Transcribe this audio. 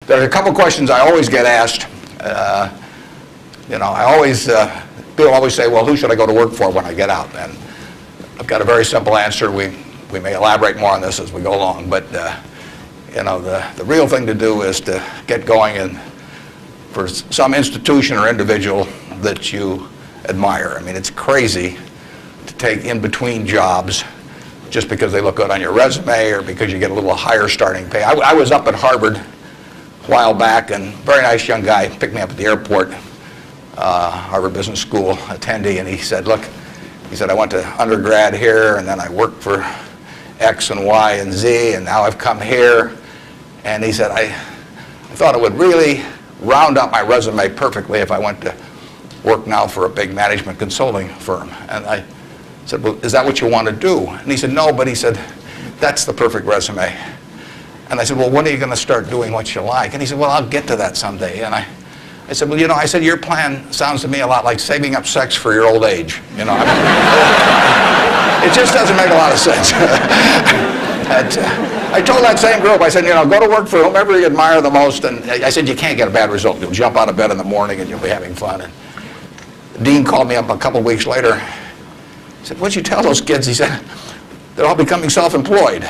There are a couple questions I always get asked. People always say, well, who should I go to work for when I get out? And I've got a very simple answer. We may elaborate more on this as we go along, but the real thing to do is to get going and for some institution or individual that you admire. I mean, it's crazy to take in-between jobs just because they look good on your resume or because you get a little higher starting pay. I was up at Harvard a while back, and a very nice young guy picked me up at the airport, Harvard Business School attendee, and he said, look, he said, I went to undergrad here, and then I worked for X and Y and Z, and now I've come here. And he said, I thought it would really round up my resume perfectly if I went to work now for a big management consulting firm. And I said, well, is that what you want to do? And he said, no, but he said, that's the perfect resume. And I said, well, when are you going to start doing what you like? And he said, well, I'll get to that someday. And I said, well, I said, your plan sounds to me a lot like saving up sex for your old age. It just doesn't make a lot of sense. I told that same group, I said, go to work for whomever you admire the most. And I said, you can't get a bad result. You'll jump out of bed in the morning and you'll be having fun. And the dean called me up a couple of weeks later. He said, what'd you tell those kids? He said, they're all becoming self-employed.